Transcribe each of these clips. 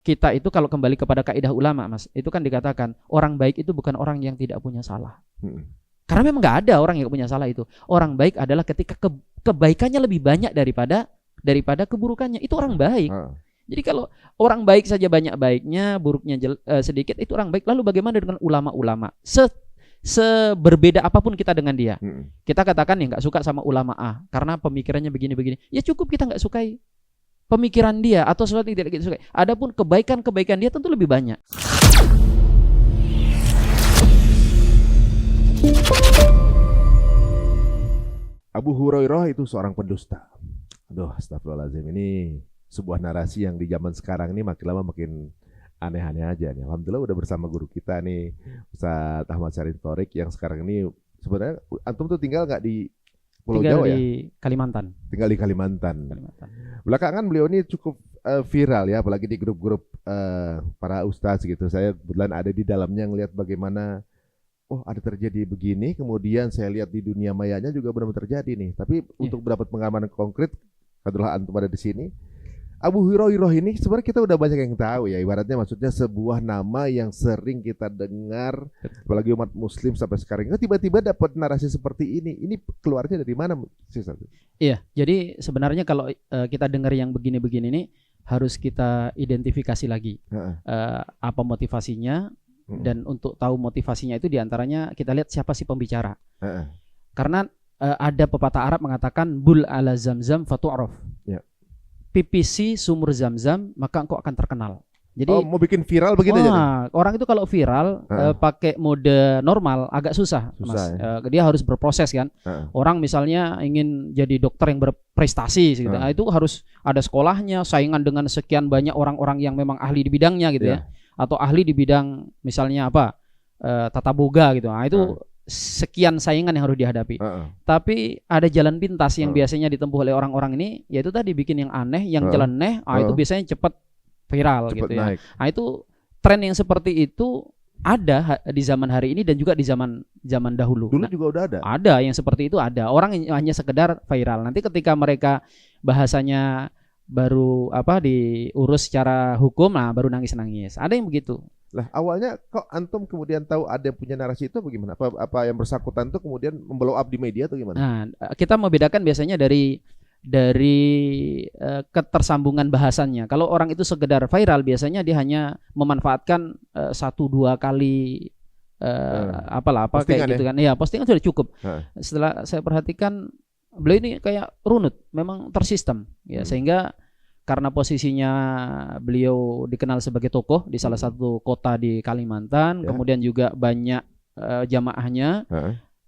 kita itu kalau kembali kepada kaidah ulama, Mas, itu kan dikatakan orang baik itu bukan orang yang tidak punya salah. Karena memang nggak ada orang yang punya salah itu. Orang baik adalah ketika kebaikannya lebih banyak daripada keburukannya. Itu orang baik. Jadi kalau orang baik saja banyak baiknya, buruknya sedikit, itu orang baik. Lalu bagaimana dengan ulama-ulama? Seberbeda apapun kita dengan dia, kita katakan ya nggak suka sama ulama A karena pemikirannya begini-begini. Ya cukup kita nggak sukai pemikiran dia atau sesuatu yang tidak kita sukai. Adapun kebaikan dia tentu lebih banyak. Abu Hurairah itu seorang pendusta. Aduh, astagfirullahaladzim, ini sebuah narasi yang di zaman sekarang ini makin lama makin aneh-aneh aja nih. Alhamdulillah udah bersama guru kita nih, Ustaz Ahmad Syarif Thorik, yang sekarang ini sebenarnya antum tuh tinggal nggak di Pulau Jawa ya? Kalimantan. Tinggal di Kalimantan. Belakangan beliau ini cukup viral ya, apalagi di grup-grup para ustaz gitu. Saya kebetulan ada di dalamnya ngelihat bagaimana ada terjadi begini, kemudian saya lihat di dunia mayanya juga benar-benar terjadi nih. Tapi untuk mendapat pengalaman konkret, adalah antum ada di sini. Abu Hurairah ini sebenarnya kita udah banyak yang tahu ya, ibaratnya maksudnya sebuah nama yang sering kita dengar, apalagi umat muslim sampai sekarang. Tiba-tiba dapat narasi seperti ini keluarnya dari mana sih? Iya, jadi sebenarnya kalau kita dengar yang begini-begini ini harus kita identifikasi lagi apa motivasinya, dan untuk tahu motivasinya itu diantaranya kita lihat siapa sih pembicara. Karena ada pepatah Arab mengatakan bul ala zamzam fatu'raf. Ya. Pipisi sumur Zam-Zam maka engkau akan terkenal. Jadi mau bikin viral begitu aja. Orang itu kalau viral pakai mode normal agak susah Mas. Ya? Dia harus berproses kan. Orang misalnya ingin jadi dokter yang berprestasi gitu. Itu harus ada sekolahnya, saingan dengan sekian banyak orang-orang yang memang ahli di bidangnya gitu ya. Atau ahli di bidang misalnya tata boga gitu. Nah, itu sekian saingan yang harus dihadapi. Tapi ada jalan pintas yang biasanya ditempuh oleh orang-orang ini, yaitu tadi bikin yang aneh, yang nyeleneh, itu biasanya cepat viral gitu ya. Nah, itu tren yang seperti itu ada di zaman hari ini dan juga di zaman dahulu. Dulu juga udah ada. Ada yang seperti itu ada. Orang yang hanya sekedar viral. Nanti ketika mereka bahasanya baru diurus secara hukum, baru nangis-nangis. Ada yang begitu. Lah awalnya kok antum kemudian tahu ada punya narasi itu bagaimana? Apa yang bersangkutan itu kemudian memblow up di media atau gimana? Nah, kita membedakan biasanya dari ketersambungan bahasannya. Kalau orang itu sekedar viral biasanya dia hanya memanfaatkan 1-2 kali kayak gitu kan. Ya, postingan sudah cukup. Setelah saya perhatikan beliau ini kayak runut, memang tersistem ya, sehingga karena posisinya beliau dikenal sebagai tokoh di salah satu kota di Kalimantan, kemudian juga banyak jamaahnya.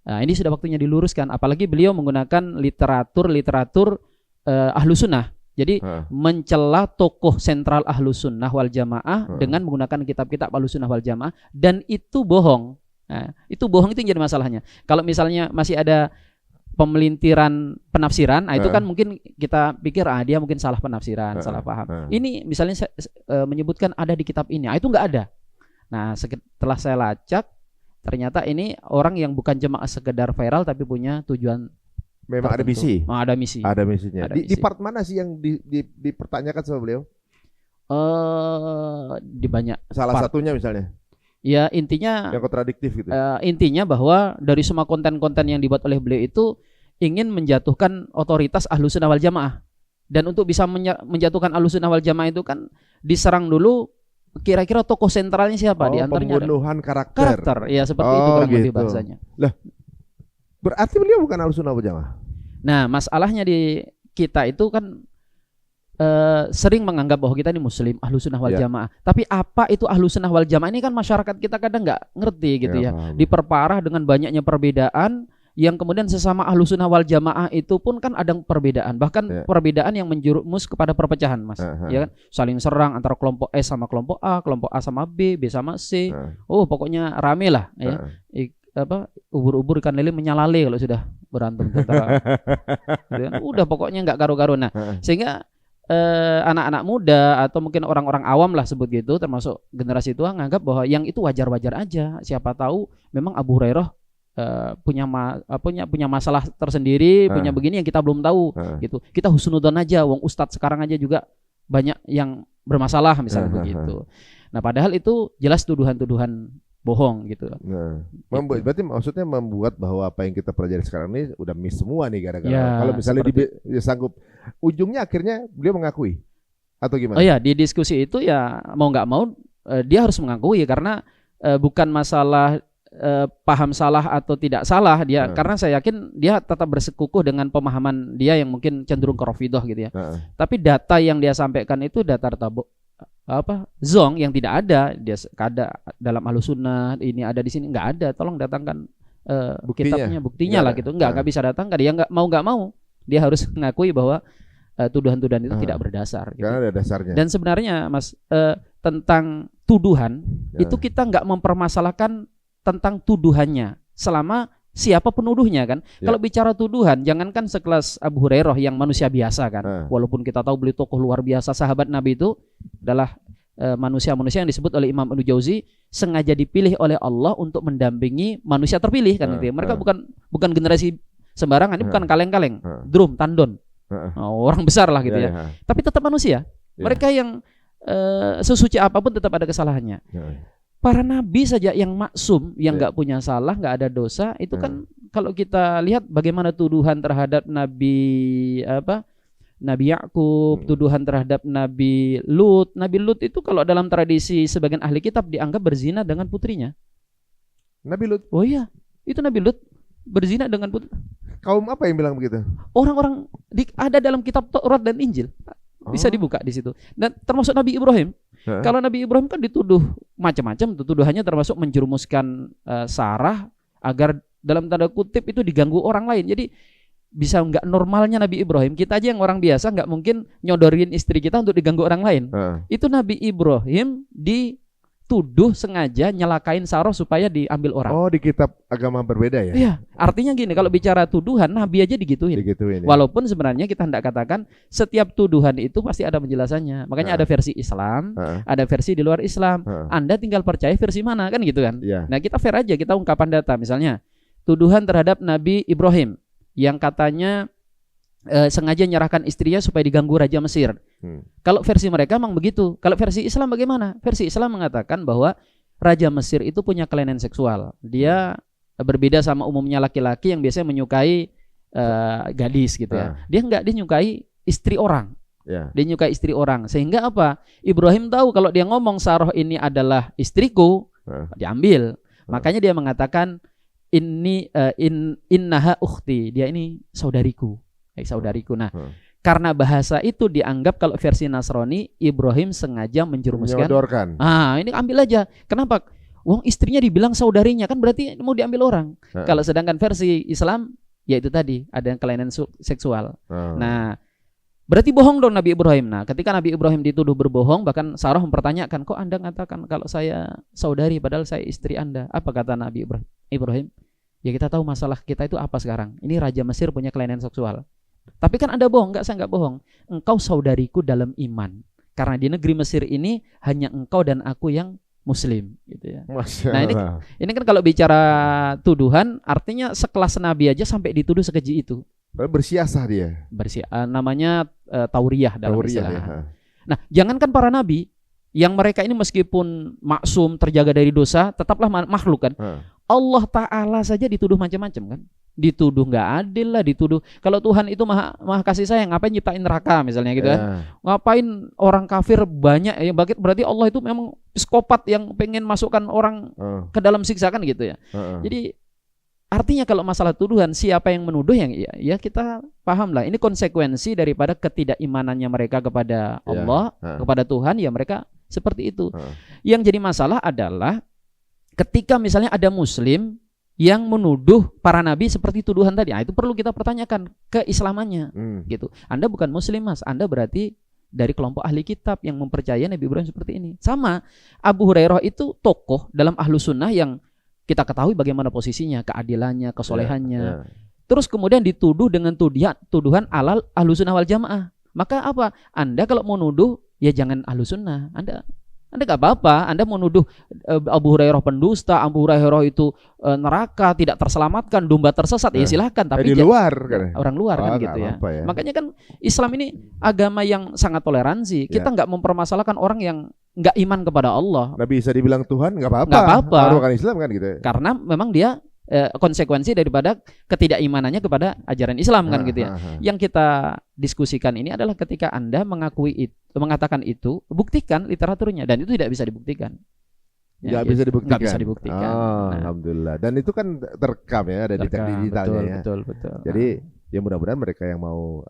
Nah, ini sudah waktunya diluruskan. Apalagi beliau menggunakan literatur ahlu sunnah. Jadi mencela tokoh sentral ahlu sunnah wal jamaah dengan menggunakan kitab-kitab ahlu sunnah wal jamaah, dan itu bohong. Nah, itu bohong, itu yang jadi masalahnya. Kalau misalnya masih ada pemelintiran penafsiran, itu kan mungkin kita pikir dia mungkin salah penafsiran, salah paham. Ini misalnya menyebutkan ada di kitab ini, itu nggak ada. Nah, setelah saya lacak, ternyata ini orang yang bukan cuma sekedar viral tapi punya tujuan. Memang tertentu. Ada misi. Ada misi. Ada misinya. Di part mana sih yang dipertanyakan sama beliau? Di banyak. Salah satunya misalnya. Ya intinya yang kontradiktif gitu. Intinya bahwa dari semua konten-konten yang dibuat oleh beliau itu ingin menjatuhkan otoritas ahlu sunnah wal jamaah. Dan untuk bisa menjatuhkan ahlu sunnah wal jamaah itu kan diserang dulu kira-kira tokoh sentralnya siapa di antaranya. Pembunuhan karakter. Ya seperti itu kurang lebih bahasanya. Lah, berarti beliau bukan ahlu sunnah wal jamaah. Nah, masalahnya di kita itu kan sering menganggap bahwa kita ini muslim ahlu sunnah wal jamaah. Tapi apa itu ahlu sunnah wal jamaah ini kan masyarakat kita kadang nggak ngerti gitu ya. Diperparah dengan banyaknya perbedaan yang kemudian sesama ahlu sunnah wal jamaah itu pun kan ada perbedaan. Bahkan perbedaan yang menjerumus kepada perpecahan, Mas. Ya kan? Saling serang antara kelompok S sama kelompok A sama B sama C. Pokoknya rame lah ya. Ubur-ubur ikan lele menyalale kalau sudah berantem antara. Udah pokoknya nggak karu-karu. Nah, sehingga anak-anak muda atau mungkin orang-orang awam lah sebut gitu, termasuk generasi tua, nganggap bahwa yang itu wajar-wajar aja. Siapa tahu memang Abu Hurairah punya masalah tersendiri, punya begini yang kita belum tahu gitu. Kita husnudzon aja, wong ustadz sekarang aja juga banyak yang bermasalah misalnya begitu. Nah, padahal itu jelas tuduhan-tuduhan bohong gitu. Nah, berarti maksudnya membuat bahwa apa yang kita pelajari sekarang ini udah miss semua nih gara-gara kalau misalnya dia sanggup, ujungnya akhirnya beliau mengakui atau gimana? Oh ya, di diskusi itu ya mau nggak mau dia harus mengakui karena bukan masalah paham salah atau tidak salah dia, karena saya yakin dia tetap bersekukuh dengan pemahaman dia yang mungkin cenderung ke Rafidhah gitu ya. Tapi data yang dia sampaikan itu data zong yang tidak ada, dia ada dalam Ahlussunnah, ini ada di sini nggak ada, tolong datangkan buktinya lah gitu, nggak bisa datangkan, dia nggak mau dia harus mengakui bahwa tuduhan-tuduhan itu tidak berdasar gitu. Karena ada dasarnya. Dan sebenarnya Mas tentang tuduhan itu kita nggak mempermasalahkan tentang tuduhannya selama siapa penuduhnya kan. Kalau bicara tuduhan, jangankan sekelas Abu Hurairah yang manusia biasa kan. Walaupun kita tahu beliau tokoh luar biasa, sahabat Nabi itu adalah manusia-manusia yang disebut oleh Imam Ibnu Jauzi sengaja dipilih oleh Allah untuk mendampingi manusia terpilih kan gitu ya. Mereka bukan generasi sembarangan, ini bukan kaleng-kaleng, drum, tandon. Orang besar lah gitu ya. Tapi tetap manusia. Mereka yang sesuci apapun tetap ada kesalahannya. Para nabi saja yang maksum, yang nggak punya salah, nggak ada dosa, itu kan kalau kita lihat bagaimana tuduhan terhadap Nabi Yakub, tuduhan terhadap Nabi Lut. Nabi Lut itu kalau dalam tradisi sebagian ahli kitab dianggap berzina dengan putrinya. Nabi Lut? Oh iya, itu Nabi Lut berzina dengan putri. Kaum apa yang bilang begitu? Orang-orang ada dalam kitab Taurat dan Injil. Bisa dibuka di situ. Dan termasuk Nabi Ibrahim. Kalau Nabi Ibrahim kan dituduh macam-macam, tuduhannya termasuk menjerumuskan Sarah agar dalam tanda kutip itu diganggu orang lain. Jadi bisa nggak normalnya Nabi Ibrahim, kita aja yang orang biasa nggak mungkin nyodorin istri kita untuk diganggu orang lain. Itu Nabi Ibrahim dituduh sengaja nyelakain Sarah supaya diambil orang. Oh, di kitab agama berbeda ya? Iya, artinya gini, kalau bicara tuduhan, Nabi aja digituin. Walaupun sebenarnya kita hendak katakan setiap tuduhan itu pasti ada penjelasannya. Makanya ada versi Islam, ada versi di luar Islam. Anda tinggal percaya versi mana kan gitu kan? Nah, kita fair aja, kita ungkapan data. Misalnya tuduhan terhadap Nabi Ibrahim yang katanya sengaja nyerahkan istrinya supaya diganggu Raja Mesir. Kalau versi mereka memang begitu. Kalau versi Islam bagaimana? Versi Islam mengatakan bahwa Raja Mesir itu punya kelainan seksual. Dia berbeda sama umumnya laki-laki yang biasanya menyukai gadis gitu ya. Dia nyukai istri orang. Dia nyukai istri orang. Sehingga apa? Ibrahim tahu kalau dia ngomong Sarah ini adalah istriku, diambil. Makanya dia mengatakan innaha ukhti. Dia ini saudariku. Nah, karena bahasa itu dianggap kalau versi Nasrani, Ibrahim sengaja menjerumuskan. Ini ambil aja. Kenapa? Wong istrinya dibilang saudarinya, kan berarti mau diambil orang. Kalau sedangkan versi Islam, ya itu tadi ada yang kelainan seksual. Nah, berarti bohong dong Nabi Ibrahim. Nah, ketika Nabi Ibrahim dituduh berbohong, bahkan Sarah mempertanyakan, kok Anda mengatakan kalau saya saudari padahal saya istri Anda? Apa kata Nabi Ibrahim? Ya kita tahu masalah kita itu apa sekarang. Ini Raja Mesir punya kelainan seksual. Tapi kan Anda bohong. Enggak, saya enggak bohong. Engkau saudariku dalam iman. Karena di negeri Mesir ini hanya engkau dan aku yang muslim gitu ya. Nah, ini kan kalau bicara tuduhan, artinya sekelas Nabi aja sampai dituduh sekeji itu. Bersiasah dia. Namanya tauriyah dalam istilah. Nah, jangankan para nabi, yang mereka ini meskipun maksum, terjaga dari dosa, tetaplah makhluk kan. Allah Ta'ala saja dituduh macam-macam kan. Dituduh nggak adil lah, dituduh kalau Tuhan itu maha kasih sayang, ngapain nyiptain neraka misalnya gitu kan. Ngapain orang kafir banyak ya, berarti Allah itu memang psikopat yang pengen masukkan orang ke dalam siksa kan gitu ya. Jadi artinya kalau masalah tuduhan, siapa yang menuduh yang ya kita paham lah, ini konsekuensi daripada ketidakimanannya mereka kepada Allah, kepada Tuhan, ya mereka seperti itu. Yang jadi masalah adalah ketika misalnya ada muslim yang menuduh para nabi seperti tuduhan tadi, itu perlu kita pertanyakan keislamannya gitu. Anda bukan muslim Mas, Anda berarti dari kelompok ahli kitab yang mempercayai Nabi Ibrahim seperti ini. Sama Abu Hurairah itu tokoh dalam Ahlussunnah yang kita ketahui bagaimana posisinya, keadilannya, kesolehannya. Terus kemudian dituduh dengan tuduhan alal Ahlussunnah wal Jamaah. Maka apa? Anda kalau mau nuduh ya jangan Ahlussunnah, Anda Anda nggak apa-apa. Anda menuduh Abu Hurairah pendusta, Abu Hurairah itu neraka, tidak terselamatkan, domba tersesat, ya silahkan. Tapi di luar kan? Orang luar kan gitu ya. Makanya kan Islam ini agama yang sangat toleransi. Kita nggak mempermasalahkan orang yang nggak iman kepada Allah. Nggak bisa dibilang Tuhan, nggak apa-apa. Nggak apa-apa. Orang Islam kan gitu. Karena memang dia konsekuensi daripada ketidakimanannya kepada ajaran Islam kan gitu ya. Yang kita diskusikan ini adalah ketika Anda mengatakan itu, buktikan literaturnya, dan itu tidak bisa dibuktikan. Nggak bisa dibuktikan. Nggak bisa dibuktikan. Alhamdulillah. Dan itu kan terekam ya, ada di digitalnya ya. Betul. Jadi ya mudah-mudahan mereka yang mau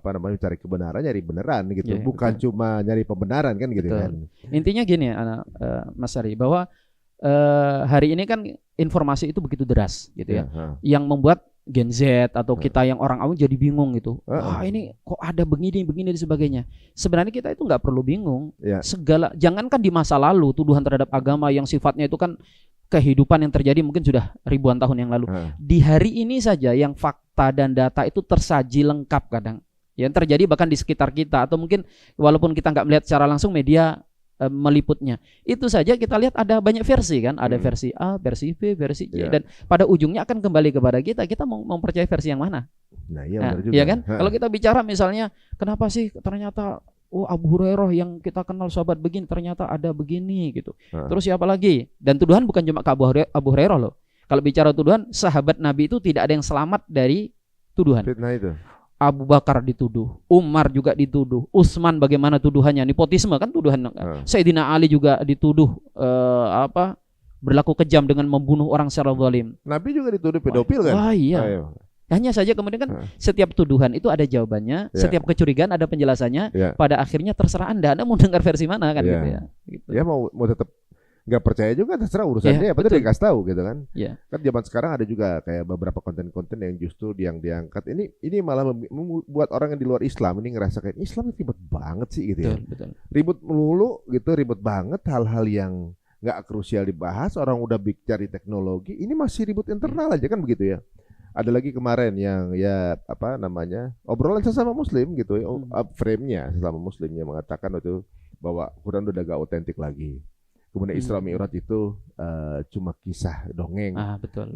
mencari kebenaran, nyari beneran gitu, bukan cuma nyari pembenaran kan gitu kan. Intinya gini Mas Ari, bahwa hari ini kan informasi itu begitu deras gitu ya, yang membuat Gen Z atau kita yang orang awam jadi bingung gitu. Ini kok ada begini dan sebagainya. Sebenarnya kita itu nggak perlu bingung. Segala, jangankan di masa lalu tuduhan terhadap agama yang sifatnya itu kan kehidupan yang terjadi mungkin sudah ribuan tahun yang lalu. Di hari ini saja yang fakta dan data itu tersaji lengkap kadang. Yang terjadi bahkan di sekitar kita, atau mungkin walaupun kita nggak melihat secara langsung, media meliputnya. Itu saja kita lihat ada banyak versi kan, ada versi A, versi B, versi C, dan pada ujungnya akan kembali kepada kita mau mempercayai versi yang mana. Benar juga. Iya kan? Kalau kita bicara misalnya, kenapa sih ternyata Abu Hurairah yang kita kenal sahabat begini ternyata ada begini gitu. Terus siapa lagi? Dan tuduhan bukan cuma ke Abu Hurairah loh. Kalau bicara tuduhan, sahabat Nabi itu tidak ada yang selamat dari tuduhan. Fitnah itu. Abu Bakar dituduh, Umar juga dituduh, Utsman bagaimana tuduhannya, nepotisme kan tuduhan. Sayyidina Ali juga dituduh berlaku kejam dengan membunuh orang secara zalim. Nabi juga dituduh pedofil kan? Iya. Hanya saja kemudian kan setiap tuduhan itu ada jawabannya, setiap kecurigaan ada penjelasannya. Pada akhirnya terserah Anda mau dengar versi mana kan gitu ya. Gitu. Ya mau tetap nggak percaya juga terserah urusannya, apa dikasih tahu gitu kan. Kan zaman sekarang ada juga kayak beberapa konten-konten yang justru yang diangkat ini malah membuat orang yang di luar Islam ini ngerasa kayak Islam itu ribet banget sih gitu ya. Ribut melulu gitu, ribet banget, hal-hal yang nggak krusial dibahas, orang udah cari teknologi, ini masih ribut internal aja kan begitu ya. Ada lagi kemarin yang obrolan sesama Muslim gitu ya, frame-nya sesama Muslimnya mengatakan itu bahwa Quran udah gak otentik lagi. Kemudian Isra Mi'raj itu cuma kisah dongeng,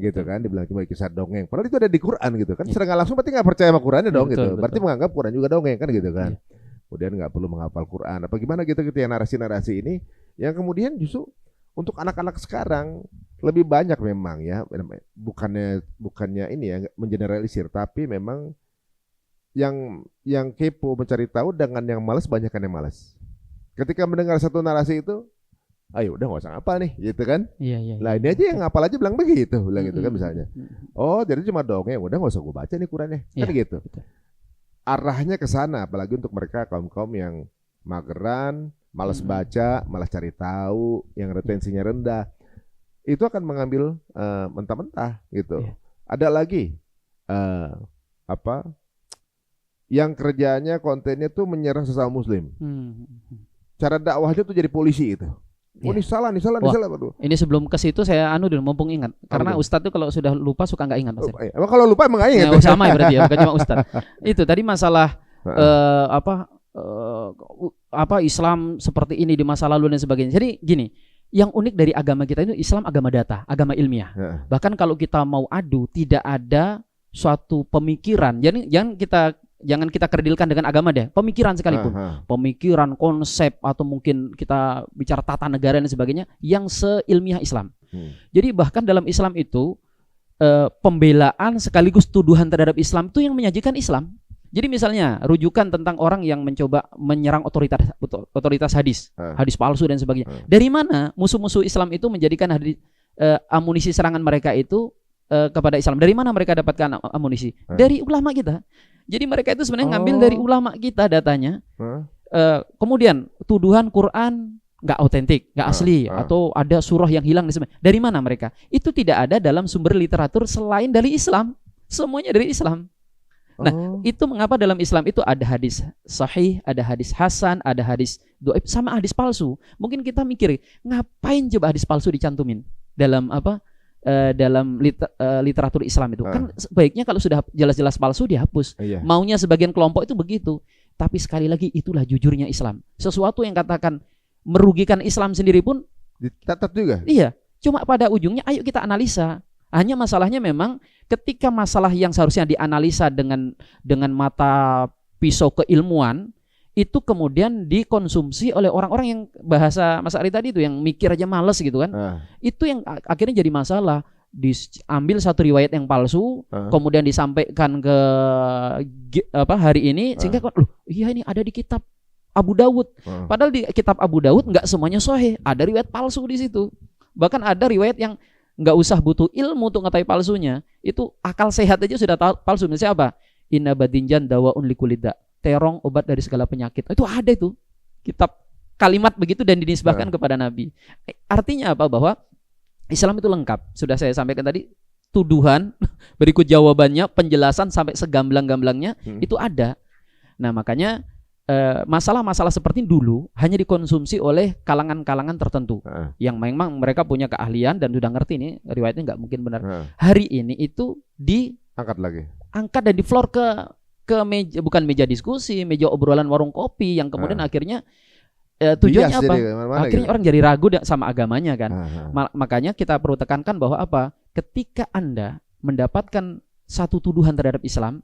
gitu kan, dibilang cuma kisah dongeng. Padahal itu ada di Quran gitu kan. Secara langsung berarti nggak percaya sama Qurannya dong gitu. Berarti menganggap Quran juga dongeng kan gitu kan. Kemudian nggak perlu menghafal Quran. Apa gimana gitu yang narasi-narasi ini yang kemudian justru untuk anak-anak sekarang lebih banyak memang ya. Bukannya ini ya mengeneralisir, tapi memang yang kepo mencari tahu dengan yang malas banyakkan yang malas. Ketika mendengar satu narasi itu, ayo udah nggak usah ngapal nih gitu kan. Lah ini aja yang ngapal aja bilang gitu kan misalnya. Oh jadi cuma dongeng, udah nggak usah gue baca nih Qurannya kan gitu. Arahnya ke sana, apalagi untuk mereka kaum yang mageran, malas baca, malas cari tahu, yang retensinya rendah, itu akan mengambil mentah-mentah gitu. Ada lagi yang kerjanya kontennya tuh menyerang sesama Muslim. Cara dakwahnya tuh jadi polisi itu. Ini salah. Ini sebelum ke situ saya mumpung ingat. Karena Ustadz tuh kalau sudah lupa suka nggak ingat. Emang kalau lupa emang nggak ingat? Sama ya berarti ya, bukan cuma Ustadz. Itu tadi masalah Islam seperti ini di masa lalu dan sebagainya. Jadi gini, yang unik dari agama kita itu Islam agama data, agama ilmiah. Bahkan kalau kita mau adu, tidak ada suatu pemikiran. Jadi jangan kita kerdilkan dengan agama deh, pemikiran sekalipun, pemikiran, konsep, atau mungkin kita bicara tata negara dan sebagainya yang seilmiah Islam. Jadi bahkan dalam Islam itu pembelaan sekaligus tuduhan terhadap Islam itu yang menyajikan Islam. Jadi misalnya rujukan tentang orang yang mencoba menyerang otoritas hadis palsu dan sebagainya. Dari mana musuh-musuh Islam itu menjadikan amunisi serangan mereka itu kepada Islam? Dari mana mereka dapatkan amunisi? Dari ulama kita. Jadi mereka itu sebenarnya ngambil dari ulama kita datanya. Kemudian tuduhan Quran nggak otentik, nggak asli, atau ada surah yang hilang. Dari mana mereka? Itu tidak ada dalam sumber literatur selain dari Islam. Semuanya dari Islam. Nah, itu mengapa dalam Islam itu ada hadis sahih, ada hadis hasan, ada hadis dhaif, sama hadis palsu. Mungkin kita mikir, ngapain coba hadis palsu dicantumin dalam dalam literatur Islam itu? Kan sebaiknya kalau sudah jelas-jelas palsu dihapus. Maunya sebagian kelompok itu begitu. Tapi sekali lagi itulah jujurnya Islam. Sesuatu yang katakan merugikan Islam sendiri pun dicatat juga. Iya, cuma pada ujungnya ayo kita analisa. Hanya masalahnya memang ketika masalah yang seharusnya dianalisa dengan mata pisau keilmuan itu kemudian dikonsumsi oleh orang-orang yang bahasa Mas Ari tadi itu yang mikir aja males gitu kan. Itu yang akhirnya jadi masalah. Diambil satu riwayat yang palsu, kemudian disampaikan ke hari ini sehingga loh, iya ini ada di kitab Abu Dawud. Padahal di kitab Abu Dawud nggak semuanya sahih, ada riwayat palsu di situ. Bahkan ada riwayat yang nggak usah butuh ilmu untuk ngetahui palsunya, itu akal sehat aja sudah tahu palsu. Misalnya apa? Inna badinjan dawaun likulida, terong obat dari segala penyakit. Itu ada itu kitab kalimat begitu dan dinisbahkan kepada Nabi. Artinya apa? Bahwa Islam itu lengkap. Sudah saya sampaikan tadi, tuduhan berikut jawabannya, penjelasan sampai segamblang-gamblangnya itu ada. Nah makanya masalah-masalah seperti dulu hanya dikonsumsi oleh kalangan-kalangan tertentu yang memang mereka punya keahlian dan sudah ngerti ini riwayatnya nggak mungkin benar. Hari ini itu angkat dan di floor ke meja, bukan meja diskusi, meja obrolan warung kopi yang kemudian akhirnya tujuannya apa? Akhirnya gitu. Orang jadi ragu sama agamanya kan. Makanya kita perlu tekankan bahwa apa? Ketika Anda mendapatkan satu tuduhan terhadap Islam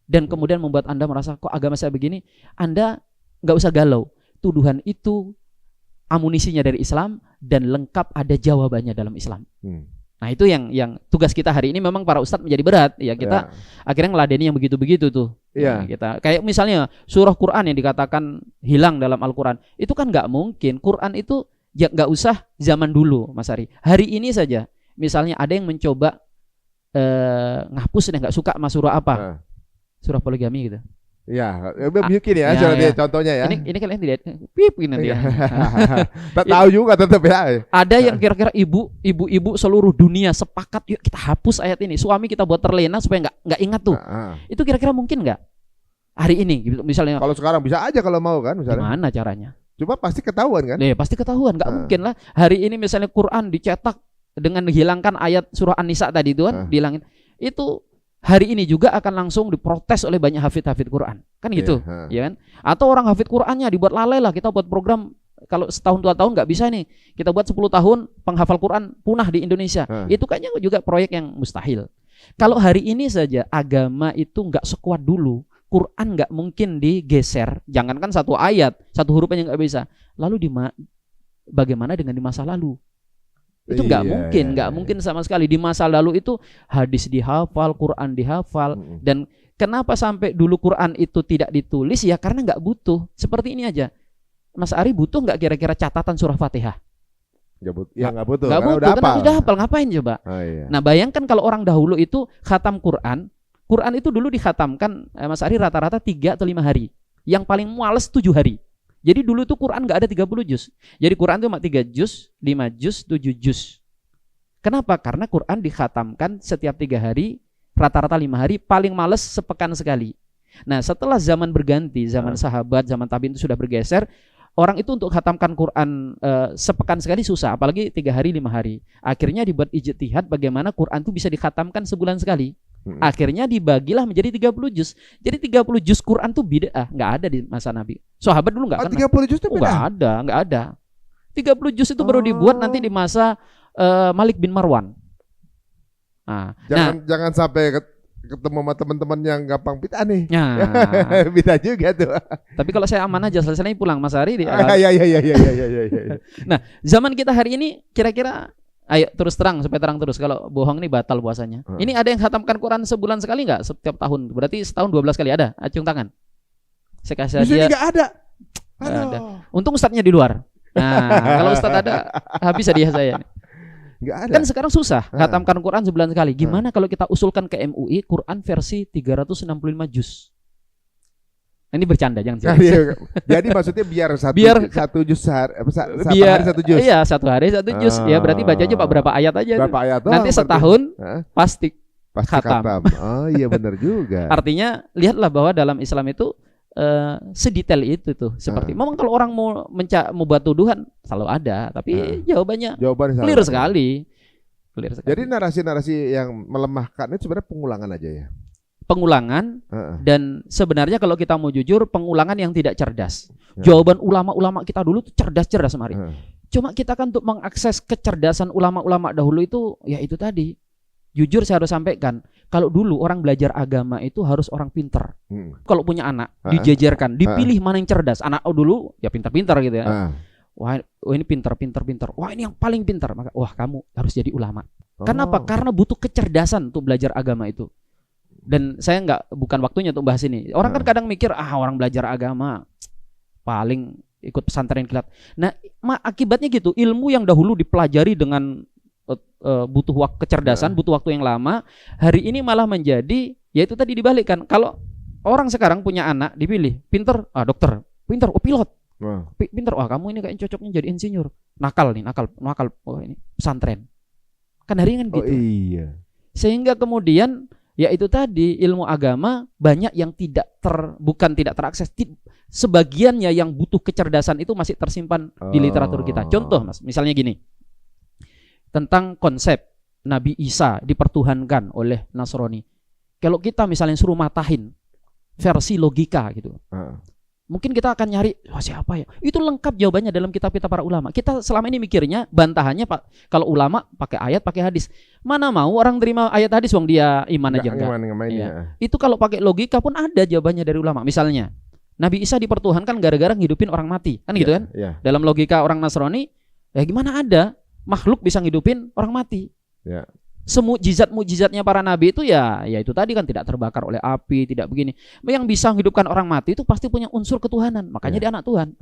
dan kemudian membuat Anda merasa kok agama saya begini, Anda nggak usah galau. Tuduhan itu amunisinya dari Islam dan lengkap ada jawabannya dalam Islam. Nah itu yang tugas kita hari ini memang para ustadz menjadi berat. Ya kita akhirnya ngeladeni yang begitu-begitu tuh. Nah, kita kayak misalnya surah Quran yang dikatakan hilang dalam Al-Quran, itu kan nggak mungkin. Quran itu ya nggak usah zaman dulu, Mas Ari. Hari ini saja, misalnya ada yang mencoba ngapus dan nggak suka sama surah apa. Surah poligami gitu. Ya, bikin ya, contohnya ya. Ini kalian tidak pip nanti ya. Tak tahu juga tetap ya. Ada yang kira-kira ibu-ibu seluruh dunia sepakat yuk kita hapus ayat ini. Suami kita buat terlena supaya nggak ingat tuh. Itu kira-kira mungkin nggak? Hari ini gitu misalnya. Kalau sekarang bisa aja kalau mau kan misalnya. Gimana caranya? Cuma pasti ketahuan kan? Pasti ketahuan, nggak mungkin lah. Hari ini misalnya Quran dicetak dengan menghilangkan ayat surah An-Nisa tadi itu kan, dihilangin. Itu hari ini juga akan langsung diprotes oleh banyak hafid Quran. Kan gitu, ya kan? Atau orang hafid Qurannya dibuat lalai lah, kita buat program kalau setahun 2 tahun nggak bisa nih. Kita buat 10 tahun penghafal Quran punah di Indonesia. Itu kayaknya juga proyek yang mustahil. Kalau hari ini saja agama itu nggak sekuat dulu, Quran nggak mungkin digeser. Jangankan satu ayat, satu huruf aja nggak bisa. Lalu bagaimana dengan di masa lalu? Itu nggak mungkin sama sekali. Di masa lalu itu hadis dihafal, Quran dihafal. Dan kenapa sampai dulu Quran itu tidak ditulis? Ya karena nggak butuh. Seperti ini aja, Mas Ari butuh nggak kira-kira catatan surah Fatihah? Nggak butuh. Nggak butuh, karena udah hafal. Ngapain coba? Nah bayangkan kalau orang dahulu itu khatam Quran itu dulu dikhatamkan Mas Ari rata-rata 3 atau 5 hari. Yang paling males 7 hari. Jadi dulu tuh Quran nggak ada 30 juz. Jadi Quran itu cuma 3 juz, 5 juz, 7 juz. Kenapa? Karena Quran dikhatamkan setiap 3 hari, rata-rata 5 hari, paling males sepekan sekali. Nah setelah zaman berganti, zaman sahabat, zaman tabi'in itu sudah bergeser, orang itu untuk khatamkan Quran sepekan sekali susah, apalagi 3 hari, 5 hari. Akhirnya dibuat ijtihad bagaimana Quran itu bisa dikhatamkan sebulan sekali. Akhirnya dibagilah menjadi 30 juz. Jadi 30 juz Quran tuh bid'ah, nggak ada di masa Nabi. Sahabat dulu nggak kenal. 30 juz itu bid'ah? Nggak ada. 30 juz itu baru dibuat nanti di masa Malik bin Marwan. Jangan sampai ketemu sama teman-teman yang gampang bid'ah nih. Bid'ah juga tuh. Tapi kalau saya aman aja, selesai pulang Mas Ari. Iya. Nah, zaman kita hari ini kira-kira ayo terus terang supaya terang terus. Kalau bohong ini batal puasanya. Ini ada yang khatamkan Quran sebulan sekali nggak? Setiap tahun. Berarti setahun 12 kali ada. Acung tangan. Saya kasih aja. Nggak ada. Ada. Untung ustadznya di luar. Nah, kalau ustadz ada habis hadiah saya. Nggak ada. Kan sekarang susah khatamkan Quran sebulan sekali. Gimana kalau kita usulkan ke MUI Quran versi 365 juz? Ini bercanda, jangan serius. Jadi maksudnya biar satu juz sehari, satu juz. Iya, 1 hari 1 juz. Ya berarti baca aja berapa ayat aja. Berapa ayat doang, nanti setahun pasti khatam. Oh iya benar juga. Artinya lihatlah bahwa dalam Islam itu sedetail itu tuh. Seperti memang kalau orang mau buat tuduhan selalu ada, tapi jawabannya clear sekali. Jadi narasi-narasi yang melemahkan itu sebenarnya pengulangan aja ya. pengulangan dan sebenarnya kalau kita mau jujur pengulangan yang tidak cerdas. Jawaban ulama-ulama kita dulu tuh cerdas-cerdas mari. Cuma kita kan untuk mengakses kecerdasan ulama-ulama dahulu itu ya itu tadi. Jujur saya harus sampaikan, kalau dulu orang belajar agama itu harus orang pinter. Kalau punya anak dijejerkan, dipilih mana yang cerdas. Anak dulu ya pintar-pintar gitu ya. Wah ini pintar. Wah ini yang paling pintar. Maka wah kamu harus jadi ulama. Karena apa? Karena butuh kecerdasan untuk belajar agama itu. Dan saya bukan waktunya untuk bahas ini. Orang kan kadang mikir orang belajar agama paling ikut pesantren kilat. Nah akibatnya gitu, ilmu yang dahulu dipelajari dengan butuh kecerdasan, butuh waktu yang lama, hari ini malah menjadi ya itu tadi dibalikkan. Kalau orang sekarang punya anak dipilih pinter, dokter, pinter, pilot, pinter, kamu ini kayaknya cocoknya jadi insinyur, nakal, ini pesantren, kan hari ini kan gitu. Iya. Sehingga kemudian ya itu tadi ilmu agama banyak yang bukan tidak terakses, sebagiannya yang butuh kecerdasan itu masih tersimpan di literatur kita. Contoh mas, misalnya gini. Tentang konsep Nabi Isa dipertuhankan oleh Nasrani. Kalau kita misalnya suruh matahin versi logika gitu, mungkin kita akan nyari siapa ya? Itu lengkap jawabannya dalam kitab-kitab para ulama. Kita selama ini mikirnya bantahannya kalau ulama pakai ayat, pakai hadis. Mana mau orang terima ayat hadis wong dia iman aja enggak? Ya. Itu kalau pakai logika pun ada jawabannya dari ulama. Misalnya Nabi Isa dipertuhankan gara-gara ngidupin orang mati, kan gitu kan? Dalam logika orang Nasrani, ya gimana ada makhluk bisa ngidupin orang mati. Semukjizat-mukjizatnya para nabi itu ya itu tadi kan tidak terbakar oleh api, tidak begini. Yang bisa menghidupkan orang mati itu pasti punya unsur ketuhanan, makanya dia anak Tuhan.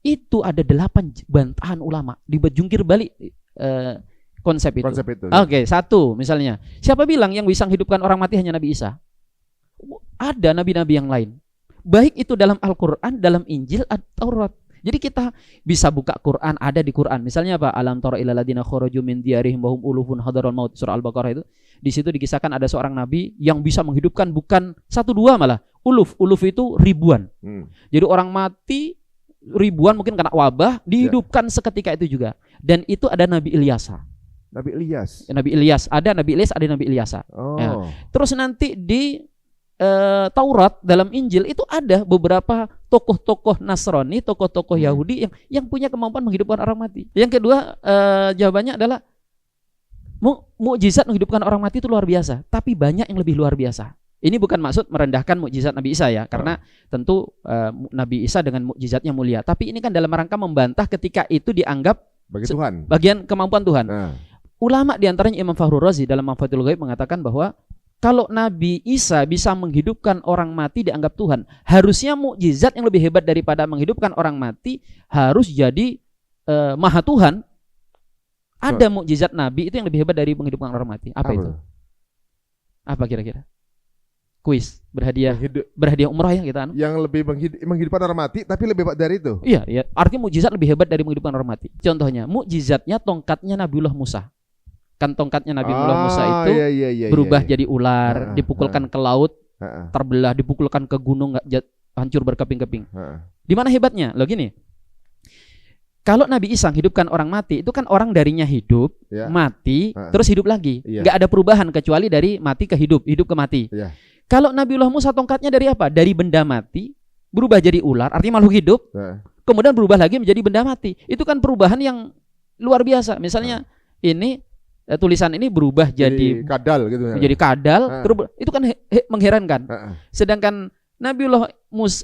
Itu ada 8 bantahan ulama, dibejungkir balik konsep itu. Oke, satu misalnya, siapa bilang yang bisa menghidupkan orang mati hanya Nabi Isa? Ada nabi-nabi yang lain. Baik itu dalam Al-Qur'an, dalam Injil atau Taurat. Jadi kita bisa buka Quran, ada di Quran. Misalnya apa? Alam tara ilal ladzina kharaju min diyarihim wa hum ulufun hadarul maut, surah Al-Baqarah itu. Di situ dikisahkan ada seorang nabi yang bisa menghidupkan bukan 1-2 malah. Uluf itu ribuan. Jadi orang mati ribuan mungkin kena wabah, dihidupkan seketika itu juga. Dan itu ada Nabi Ilyas. Nabi Ilyas, ada Nabi Ilyas. Ya. Terus nanti di Taurat dalam Injil itu ada beberapa tokoh-tokoh Nasrani, tokoh-tokoh Yahudi yang punya kemampuan menghidupkan orang mati. Yang kedua jawabannya adalah mukjizat menghidupkan orang mati itu luar biasa, tapi banyak yang lebih luar biasa. Ini bukan maksud merendahkan mukjizat Nabi Isa ya, karena tentu Nabi Isa dengan mukjizatnya mulia. Tapi ini kan dalam rangka membantah ketika itu dianggap Tuhan, bagian kemampuan Tuhan. Ulama diantaranya Imam Fakhrul Razi dalam Mafathul Ghaib mengatakan bahwa kalau Nabi Isa bisa menghidupkan orang mati dianggap Tuhan, harusnya mukjizat yang lebih hebat daripada menghidupkan orang mati harus jadi Maha Tuhan. Ada mukjizat Nabi itu yang lebih hebat dari menghidupkan orang mati. Apa itu? Apa kira-kira? Kuis berhadiah umrah ya kita. Yang lebih menghidupkan orang mati tapi lebih hebat dari itu. Iya, artinya mukjizat lebih hebat dari menghidupkan orang mati. Contohnya, mukjizatnya tongkatnya Nabiullah Musa. Kan tongkatnya Nabi Musa itu berubah jadi ular, dipukulkan ke laut, terbelah, dipukulkan ke gunung, hancur berkeping-keping. Di mana hebatnya? Loh gini, kalau Nabi Isa hidupkan orang mati, itu kan orang darinya hidup, mati, terus hidup lagi. Nggak ada perubahan kecuali dari mati ke hidup, hidup ke mati. Kalau Nabiullah Musa tongkatnya dari apa? Dari benda mati, berubah jadi ular, artinya makhluk hidup, kemudian berubah lagi menjadi benda mati. Itu kan perubahan yang luar biasa. Misalnya ini tulisan ini berubah jadi kadal gitu ya. Jadi kadal, itu kan mengherankan. Sedangkan Nabiullah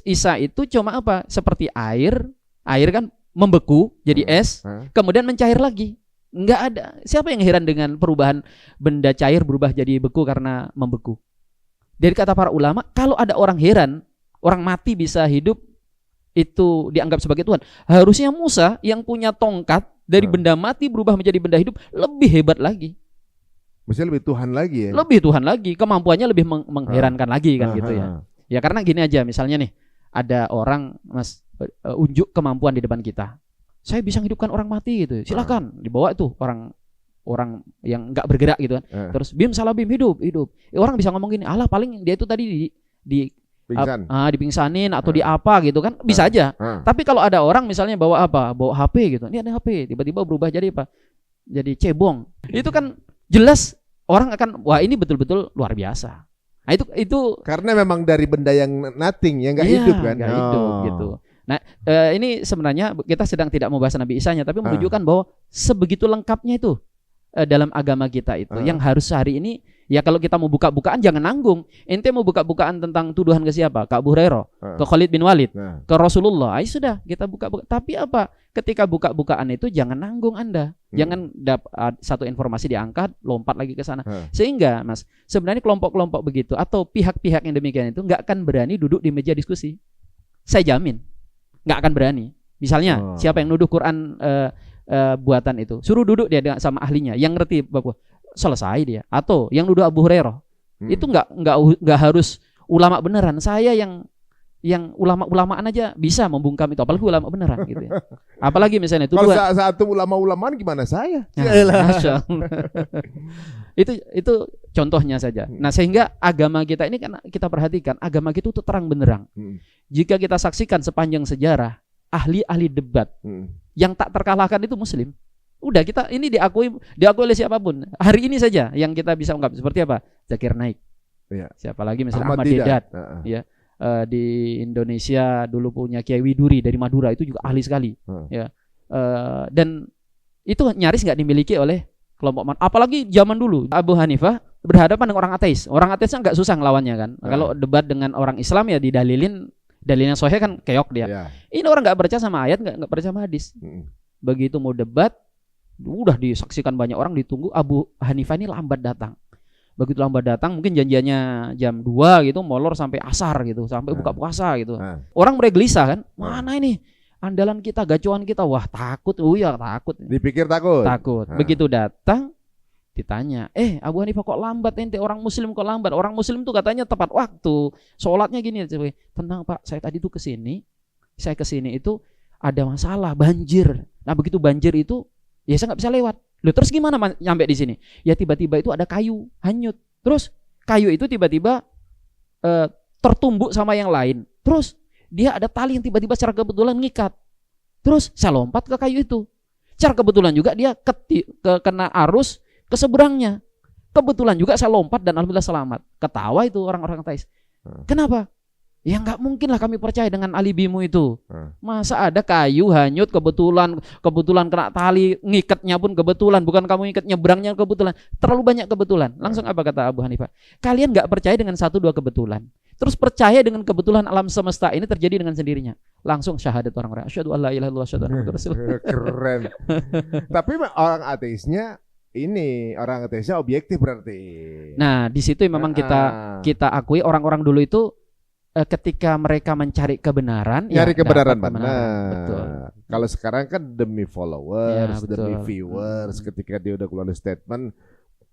Isa itu cuma apa? Seperti air kan membeku jadi es, kemudian mencair lagi. Enggak ada. Siapa yang heran dengan perubahan benda cair berubah jadi beku karena membeku? Dari kata para ulama, kalau ada orang heran, orang mati bisa hidup itu dianggap sebagai Tuhan. Harusnya Musa yang punya tongkat dari benda mati berubah menjadi benda hidup lebih hebat lagi. Mestinya lebih Tuhan lagi ya. Lebih Tuhan lagi, kemampuannya lebih mengherankan lagi kan gitu ya. Ya karena gini aja, misalnya nih, ada orang Mas unjuk kemampuan di depan kita. Saya bisa menghidupkan orang mati gitu. Silakan dibawa itu orang yang enggak bergerak gitu kan. Terus bim salah bim hidup. Orang bisa ngomong gini, "Alah paling dia itu tadi dipingsanin atau di apa gitu kan, bisa aja. Tapi kalau ada orang misalnya bawa HP gitu, ini ada HP, tiba-tiba berubah jadi apa? Jadi cebong. Itu kan jelas orang akan, wah ini betul-betul luar biasa. Nah, itu karena memang dari benda yang nothing, yang nggak hidup kan. Nggak hidup gitu. Nah, ini sebenarnya kita sedang tidak membahas Nabi Isa-nya, tapi menunjukkan bahwa sebegitu lengkapnya itu dalam agama kita itu. Yang harus hari ini, ya kalau kita mau buka-bukaan jangan nanggung. Ente mau buka-bukaan tentang tuduhan ke siapa? Ke Abu Hurairah, ke Khalid bin Walid, ke Rasulullah. Ayo sudah kita buka-buka. Tapi apa? Ketika buka-bukaan itu jangan nanggung Anda. Jangan satu informasi diangkat, lompat lagi ke sana. Sehingga Mas, sebenarnya kelompok-kelompok begitu atau pihak-pihak yang demikian itu nggak akan berani duduk di meja diskusi. Saya jamin nggak akan berani. Misalnya siapa yang nuduh Quran buatan itu, suruh duduk dia sama ahlinya yang ngerti bahwa selesai dia. Atau yang nuduh Abu Hurairah itu nggak harus ulama beneran. Saya yang ulama-ulamaan aja bisa membungkam itu, apalagi ulama beneran gitu ya. Apalagi misalnya itu kalau satu ulama-ulamaan gimana saya? Itu contohnya saja. Nah, sehingga agama kita ini kan kita perhatikan, agama kita itu terang benderang. Jika kita saksikan sepanjang sejarah ahli-ahli debat yang tak terkalahkan itu Muslim. Udah, kita ini diakui oleh siapapun. Hari ini saja yang kita bisa ungkap seperti apa? Zakir Naik. Ya. Siapa lagi misalnya Ahmad Deedat. Ya. Di Indonesia dulu punya Kiai Widuri dari Madura, itu juga ahli sekali. Ya. Dan itu nyaris nggak dimiliki oleh kelompok apalagi zaman dulu Abu Hanifah berhadapan dengan orang ateis. Orang ateisnya nggak susah ngelawannya kan. Kalau debat dengan orang Islam ya didalilin, dalilnya sahih kan keok dia. Ini orang nggak percaya sama ayat, nggak percaya sama hadis. Begitu mau debat, udah disaksikan banyak orang, ditunggu. Abu Hanifah ini lambat datang. Begitu lambat datang, mungkin janjiannya jam 2 gitu, molor sampai asar gitu, sampai buka puasa gitu. Orang mulai gelisah kan, mana ini andalan kita, gacuan kita. Wah, takut. Ya takut. Dipikir takut. Begitu datang, ditanya, Abu Hanifah kok lambat ente? Orang Muslim kok lambat? Orang Muslim tuh katanya tepat waktu, sholatnya gini. Tenang Pak, saya tadi tuh kesini itu ada masalah, banjir. Nah begitu banjir itu, ya saya nggak bisa lewat. Loh, terus gimana nyampe di sini? Ya tiba-tiba itu ada kayu hanyut. Terus kayu itu tiba-tiba tertumbuk sama yang lain. Terus dia ada tali yang tiba-tiba secara kebetulan ngikat. Terus saya lompat ke kayu itu. Secara kebetulan juga dia kena arus ke seberangnya. Kebetulan juga saya lompat dan alhamdulillah selamat. Ketawa itu orang-orang ateis. Kenapa? Ya nggak mungkin lah kami percaya dengan alibimu itu. Masa ada kayu hanyut kebetulan kena tali, ngikatnya pun kebetulan, bukan kamu ngikat, nyebrangnya kebetulan. Terlalu banyak kebetulan. Langsung apa kata Abu Hanifah? Kalian nggak percaya dengan 1-2 kebetulan, terus percaya dengan kebetulan alam semesta ini terjadi dengan sendirinya. Langsung syahadat orang-orang. Asyhadu alla ilaha illallah, asyhadu anna muhammadar rasulullah. Keren. Tapi orang ateisnya objektif berarti. Nah, di situ memang kita akui orang-orang dulu itu ketika mereka mencari kebenaran, nyari kebenaran benar. Betul. Kalau sekarang kan demi followers, demi viewers, ketika dia udah keluar statement,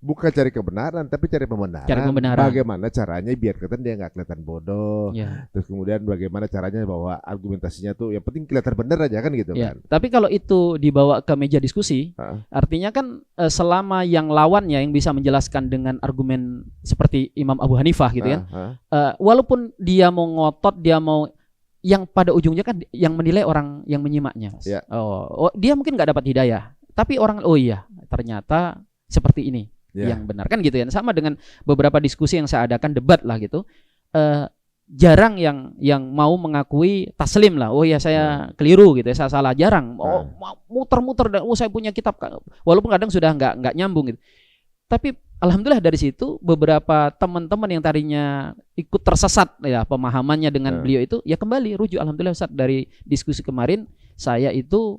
bukan cari kebenaran, tapi cari pembenaran. Bagaimana caranya biar kelihatan dia nggak kelihatan bodoh. Terus kemudian bagaimana caranya bahwa argumentasinya tuh yang penting kelihatan benar aja kan gitu kan. Tapi kalau itu dibawa ke meja diskusi, artinya kan selama yang lawannya yang bisa menjelaskan dengan argumen seperti Imam Abu Hanifah gitu kan, walaupun dia mau ngotot, dia mau, yang pada ujungnya kan yang menilai orang yang menyimaknya. Dia mungkin nggak dapat hidayah, tapi orang ternyata seperti ini. Yang benar kan gitu ya. Sama dengan beberapa diskusi yang saya adakan, debat lah gitu, jarang yang mau mengakui taslim lah. Oh ya saya keliru gitu ya, saya salah. Jarang. Muter-muter dan saya punya kitab, walaupun kadang sudah nggak nyambung gitu. Tapi alhamdulillah dari situ beberapa teman-teman yang tadinya ikut tersesat ya pemahamannya dengan beliau itu, ya kembali rujuk. Alhamdulillah Ustaz, dari diskusi kemarin saya itu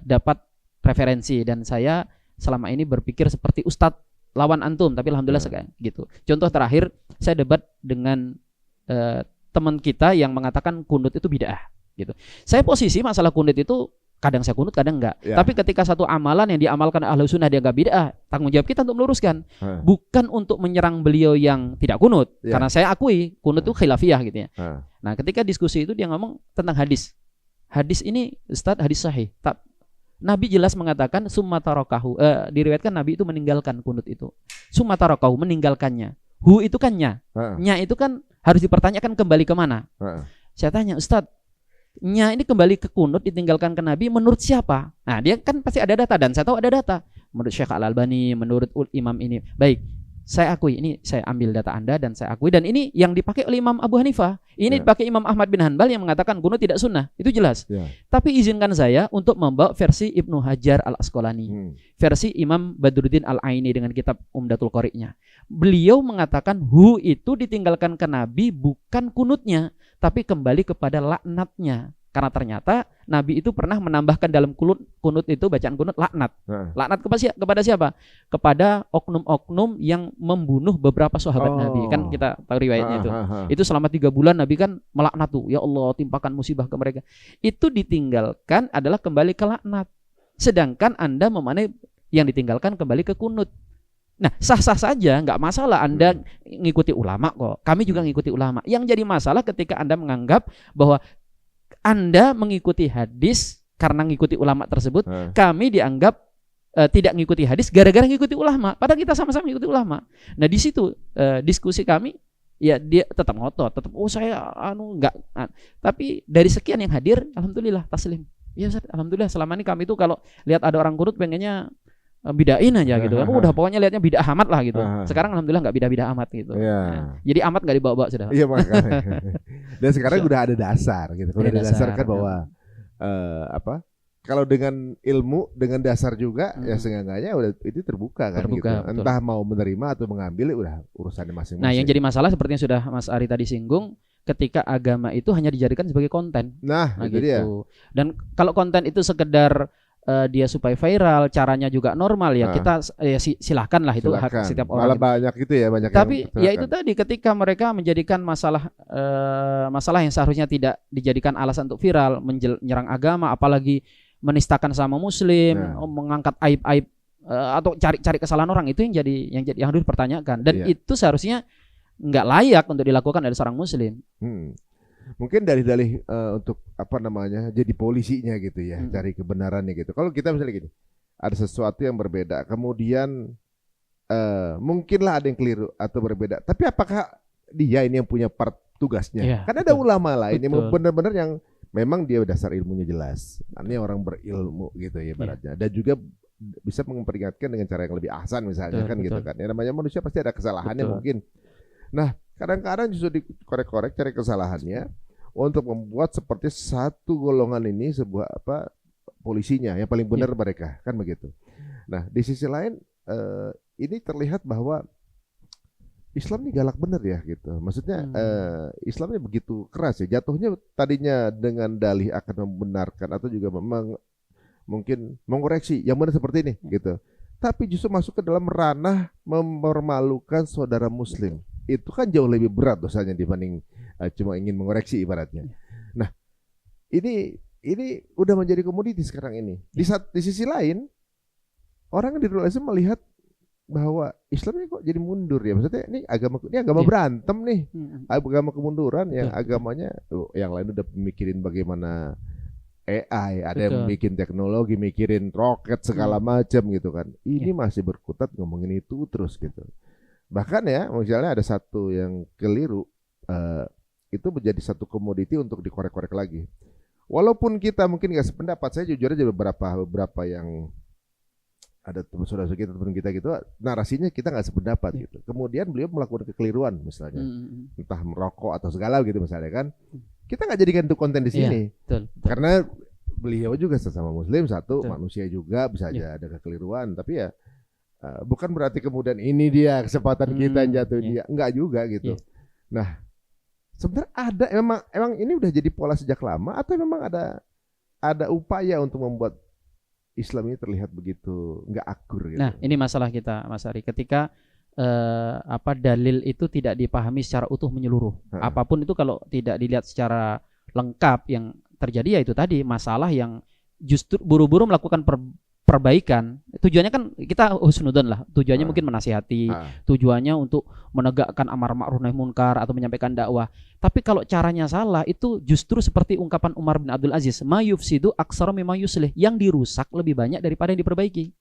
dapat referensi dan saya selama ini berpikir seperti Ustadz lawan antum, tapi alhamdulillah gitu. Contoh terakhir, saya debat dengan teman kita yang mengatakan kunut itu bid'ah gitu. Saya posisi masalah kunut itu kadang saya kunut, kadang enggak. Tapi ketika satu amalan yang diamalkan ahlu sunnah dia enggak bid'ah, tanggung jawab kita untuk meluruskan. Bukan untuk menyerang beliau yang tidak kunut, karena saya akui kunut itu khilafiyah gitu ya. Nah, ketika diskusi itu dia ngomong tentang hadis. Hadis ini Ustadz hadis sahih. Nabi jelas mengatakan summa tarakahu, diriwayatkan Nabi itu meninggalkan kunut itu. Summa tarakahu, meninggalkannya. Hu itu kan nya. Nya itu kan harus dipertanyakan kembali kemana. Saya tanya, Ustadz, nya ini kembali ke kunut, ditinggalkan ke Nabi menurut siapa? Nah, dia kan pasti ada data, dan saya tahu ada data. Menurut Syekh Al-Albani, menurut Imam ini. Baik, Saya akui, ini saya ambil data Anda dan saya akui, dan ini yang dipakai oleh Imam Abu Hanifah. Ini dipakai Imam Ahmad bin Hanbal yang mengatakan kunut tidak sunnah. Itu jelas. Tapi izinkan saya untuk membawa versi Ibnu Hajar Al-Asqalani, versi Imam Badruddin Al-Aini dengan kitab Umdatul Qari'nya. Beliau mengatakan itu ditinggalkan ke Nabi bukan kunutnya, tapi kembali kepada laknatnya. Karena ternyata Nabi itu pernah menambahkan dalam kunut itu, bacaan kunut, laknat. Laknat kepada siapa? Kepada oknum-oknum yang membunuh beberapa sahabat Nabi. Kan kita tahu riwayatnya itu. Itu selama 3 bulan Nabi kan melaknat tuh. Ya Allah, timpakan musibah ke mereka. Itu ditinggalkan adalah kembali ke laknat. Sedangkan Anda memanai yang ditinggalkan kembali ke kunut. Nah, sah-sah saja, nggak masalah Anda ngikuti ulama kok. Kami juga ngikuti ulama. Yang jadi masalah ketika Anda menganggap bahwa Anda mengikuti hadis karena ngikuti ulama tersebut, kami dianggap tidak ngikuti hadis gara-gara ngikuti ulama. Padahal kita sama-sama ngikuti ulama. Nah di situ diskusi kami, ya dia tetap ngotot, tetap saya enggak. Tapi dari sekian yang hadir, alhamdulillah taslim. Ya Ustaz, alhamdulillah selama ini kami itu kalau lihat ada orang kunut pengennya bidain aja gitu. Udah pokoknya lihatnya bidah amat lah gitu. Sekarang alhamdulillah nggak bidah amat gitu. Nah, jadi amat nggak dibawa-bawa sudah. Iya makanya. Dan sekarang udah ada dasar gitu. Udah ada dasar kan bahwa kalau dengan ilmu, dengan dasar juga ya seenggaknya udah itu terbuka kan gitu. Entah mau menerima atau mengambil udah urusannya masing-masing. Nah, yang jadi masalah seperti yang sudah Mas Ari tadi singgung, ketika agama itu hanya dijadikan sebagai konten. Nah itu gitu. Dia. Dan kalau konten itu sekedar dia supaya viral, caranya juga normal ya kita silahkan lah, itu hak setiap orang. Malah banyak gitu ya, banyak. Tapi ya itu tadi, ketika mereka menjadikan masalah yang seharusnya tidak dijadikan alasan untuk viral, menyerang agama, apalagi menistakan sama muslim, mengangkat aib-aib atau cari kesalahan orang, itu yang harus dipertanyakan, dan itu seharusnya nggak layak untuk dilakukan oleh seorang muslim. Mungkin dalih-dalih untuk jadi polisinya gitu ya, cari kebenarannya gitu. Kalau kita misalnya gini, ada sesuatu yang berbeda, kemudian mungkinlah ada yang keliru atau berbeda, tapi apakah dia ini yang punya part tugasnya? Kan ada ulama lain yang benar-benar yang memang dia dasar ilmunya jelas, ini orang berilmu gitu ya ibaratnya, dan juga bisa memperingatkan dengan cara yang lebih ahsan misalnya, gitu kan. Ya namanya manusia pasti ada kesalahannya mungkin. Nah, kadang-kadang justru dikorek-korek cari kesalahannya untuk membuat seperti satu golongan ini sebuah polisinya yang paling benar mereka, kan begitu. Nah, di sisi lain ini terlihat bahwa Islam ini galak bener ya gitu. Maksudnya Islamnya begitu keras ya. Jatuhnya tadinya dengan dalih akan membenarkan atau juga mungkin mengoreksi yang benar seperti ini gitu. Tapi justru masuk ke dalam ranah mempermalukan saudara muslim. Itu kan jauh lebih berat dosanya dibanding cuma ingin mengoreksi ibaratnya. Nah, ini udah menjadi komoditi sekarang ini. Di sisi lain, orang di luar Islam melihat bahwa Islamnya kok jadi mundur ya. Maksudnya ini agama berantem nih. Agama kemunduran yang agamanya yang lain udah mikirin bagaimana AI, ada yang bikin teknologi, mikirin roket segala macam gitu kan. Ini masih berkutat ngomongin itu terus gitu. Bahkan ya, misalnya ada satu yang keliru, itu menjadi satu komoditi untuk dikorek-korek lagi. Walaupun kita mungkin nggak sependapat, saya jujur aja beberapa yang ada saudara kita gitu, narasinya kita nggak sependapat gitu. Kemudian beliau melakukan kekeliruan misalnya, entah merokok atau segala gitu misalnya kan. Kita nggak jadikan itu konten di sini, betul. Karena beliau juga sesama muslim, manusia juga bisa aja ada kekeliruan, tapi ya bukan berarti kemudian ini dia kesempatan kita yang jatuh dia, enggak juga gitu. Nah, sebenarnya ada emang ini udah jadi pola sejak lama atau memang ada upaya untuk membuat Islam ini terlihat begitu enggak akur gitu. Nah, ini masalah kita Mas Ari, ketika dalil itu tidak dipahami secara utuh menyeluruh. Apapun itu kalau tidak dilihat secara lengkap, yang terjadi ya itu tadi masalah yang justru buru-buru melakukan perbaikan. Tujuannya kan kita husnudzon lah. Tujuannya mungkin menasihati, tujuannya untuk menegakkan amar ma'ruf nahi munkar atau menyampaikan dakwah. Tapi kalau caranya salah, itu justru seperti ungkapan Umar bin Abdul Aziz, ma yufsidu aktsara mimma yuslih, yang dirusak lebih banyak daripada yang diperbaiki.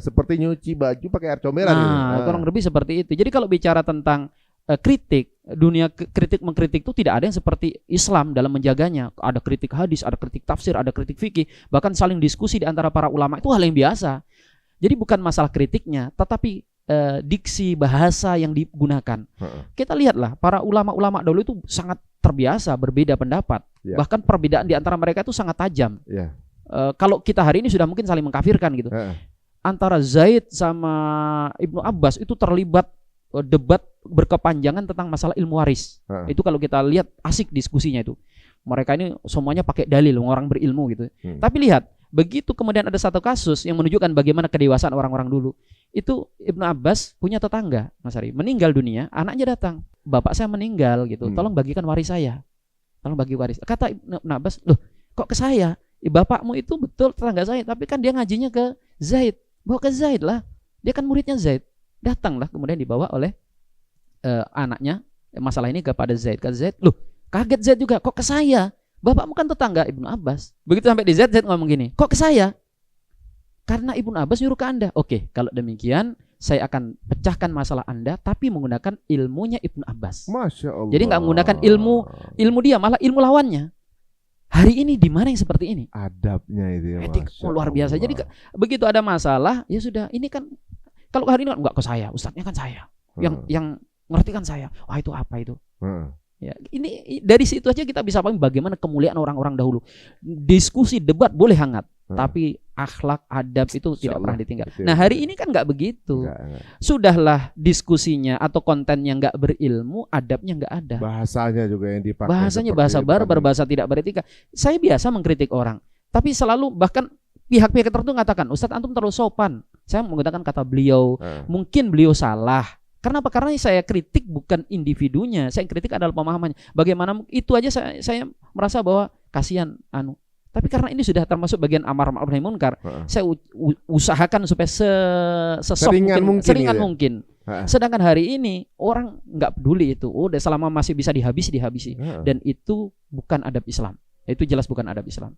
Seperti nyuci baju pakai air comberan. Kurang lebih seperti itu. Jadi kalau bicara tentang kritik, dunia kritik mengkritik itu tidak ada yang seperti Islam dalam menjaganya. Ada kritik hadis, ada kritik tafsir, ada kritik fikih, bahkan saling diskusi di antara para ulama, itu hal yang biasa. Jadi bukan masalah kritiknya, tetapi diksi bahasa yang digunakan. Kita lihatlah para ulama-ulama dulu itu sangat terbiasa berbeda pendapat. Bahkan perbedaan di antara mereka itu sangat tajam. Kalau kita hari ini sudah mungkin saling mengkafirkan gitu. Antara Zaid sama Ibnu Abbas itu terlibat debat berkepanjangan tentang masalah ilmu waris. Itu kalau kita lihat asik diskusinya itu. Mereka ini semuanya pakai dalil, orang berilmu gitu. Tapi lihat, begitu kemudian ada satu kasus yang menunjukkan bagaimana kedewasaan orang-orang dulu. Itu Ibnu Abbas punya tetangga, Mas Ari, meninggal dunia, anaknya datang, bapak saya meninggal gitu, tolong bagikan waris saya, tolong bagi waris. Kata Ibnu Abbas, loh kok ke saya? Bapakmu itu betul tetangga saya, tapi kan dia ngajinya ke Zaid, bawa ke Zaid lah, dia kan muridnya Zaid. Datanglah kemudian dibawa oleh anaknya masalah ini kepada Zaid. Kata Zaid, loh kaget Zaid juga, kok ke saya? Bapakmu kan tetangga Ibnu Abbas. Begitu sampai di Zaid ngomong gini, kok ke saya? Karena Ibnu Abbas nyuruh ke Anda. Oke, kalau demikian saya akan pecahkan masalah Anda, tapi menggunakan ilmunya Ibnu Abbas. Masya Allah. Jadi nggak menggunakan ilmu dia, malah ilmu lawannya. Hari ini di mana yang seperti ini? Adabnya itu ya. Etik luar biasa. Jadi begitu ada masalah, ya sudah. Ini kan kalau hari ini enggak ke saya, ustadznya kan saya. Yang ngerti kan saya. Wah itu apa itu? Ya, ini dari situ aja kita bisa paham bagaimana kemuliaan orang-orang dahulu. Diskusi, debat boleh hangat, tapi akhlak, adab itu tidak pernah ditinggal. Nah hari ini kan nggak begitu. Sudahlah diskusinya atau kontennya nggak berilmu, adabnya nggak ada. Bahasanya juga yang dipakai. Bahasanya bahasa barbar, bahasa tidak beretika. Saya biasa mengkritik orang, tapi selalu bahkan pihak-pihak tertentu mengatakan, Ustadz antum terlalu sopan. Saya menggunakan kata beliau, mungkin beliau salah. Karena apa? Karena saya kritik bukan individunya, saya kritik adalah pemahamannya. Bagaimana itu aja saya merasa bahwa kasihan Tapi karena ini sudah termasuk bagian amar ma'ruf nahi munkar, saya usahakan supaya seringan mungkin. Sedangkan hari ini orang nggak peduli itu. Udah selama masih bisa dihabisi. Dan itu bukan adab Islam. Itu jelas bukan adab Islam.